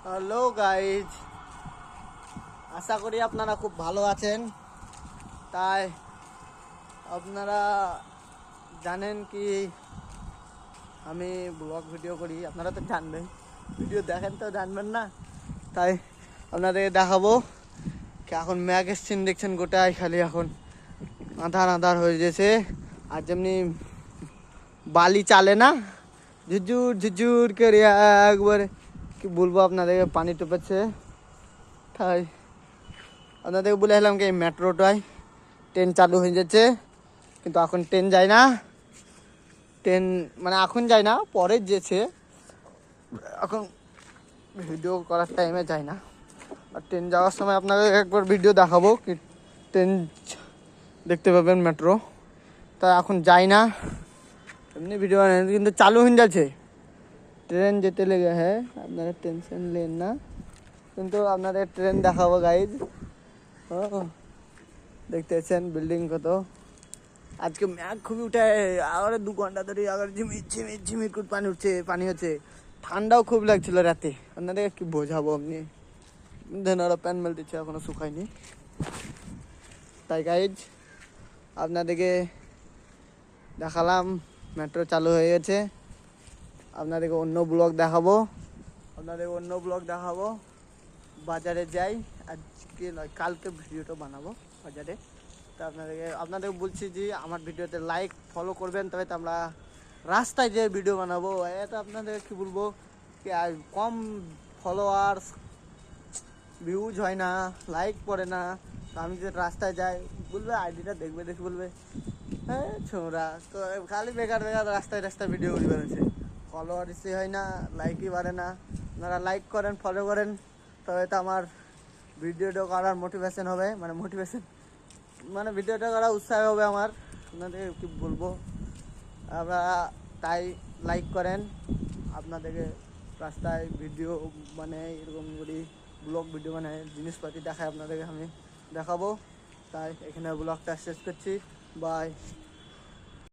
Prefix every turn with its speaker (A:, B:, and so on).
A: Hello guys, আশা করি আপনারা খুব ভালো আছেন। তাই আপনারা জানেন কি আমি ব্লগ ভিডিও করি, আপনারা তো জানবেন, ভিডিও দেখেন তো জানবেন না। তাই আপনাদের দেখাবো কি এখন ম্যাগ এসছেন, দেখছেন গোটাই খালি এখন আধার আধার হয়ে গেছে। আর যেমনি বালি চালে না, ঝুরঝুর ঝুরঝুর করে একবারে কি বলবো আপনাদেরকে, পানি টুপেছে। তাই আপনাদেরকে বলে এলাম কি মেট্রোটায় ট্রেন চালু হয়ে যাচ্ছে, কিন্তু এখন ট্রেন যায় না। ট্রেন মানে এখন যায় না, পরে যেছে, এখন ভিডিও করার টাইমে যায় না। আর ট্রেন যাওয়ার সময় আপনাদের একবার ভিডিও দেখাবো কি ট্রেন দেখতে পাবেন মেট্রো। তাই এখন যায় না, এমনি ভিডিও কিন্তু চালু হয়ে যাচ্ছে, ট্রেন যেতে লেগে। হ্যাঁ, আপনারা টেনশন নেন না, কিন্তু আপনাদের ট্রেন দেখাবো গাইজ। ও দেখতে পাচ্ছেন বিল্ডিং কত। আজকে ম্যাঘ খুবই উঠে, আবার 2 ঘন্টা ধরে আবার ঝিমির ঝিমির ঝিমির করে পানি হচ্ছে। ঠান্ডাও খুব লাগছিল রাতে, আপনাদেরকে কি বোঝাবো। আপনি ধেনারা প্যান মেল দিচ্ছে, এখনো শুকায়নি। তাই গাইজ আপনাদেরকে দেখালাম মেট্রো চালু হয়ে গেছে। আপনাদেরকে অন্য ব্লগ দেখাবো, বাজারে যাই। আজকে নয়, কালকে ভিডিওটা বানাবো বাজারে। তো আপনাদের বলছি যে আমার ভিডিওতে লাইক ফলো করবেন, তবে তো আমরা রাস্তায় যে ভিডিও বানাবো। এটা আপনাদের কি বলবো কি কম ফলোয়ার্স, ভিউজ হয় না, লাইক পড়ে না। তো আমি যে রাস্তায় যাই বলবে আইডিটা দেখে বলবে হ্যাঁ ছোঁড়া তো খালি বেকার রাস্তায় ভিডিও করি বেরোচ্ছে, ফলোয়ার্সই হয় না, লাইকই বাড়ে না। আপনারা লাইক করেন, ফলো করেন, তবে তো আমার ভিডিওটা করার মোটিভেশন হবে, মানে ভিডিওটা করা উৎসাহ হবে আমার। আপনাদের কি বলবো, আপনারা তাই লাইক করেন। আপনাদেরকে রাস্তায় ভিডিও মানে এরকম করি ব্লগ ভিডিও মানে জিনিসপাতি দেখায় আপনাদেরকে আমি দেখাবো। তাই এখানে ব্লগটা শেষ করছি, বাই।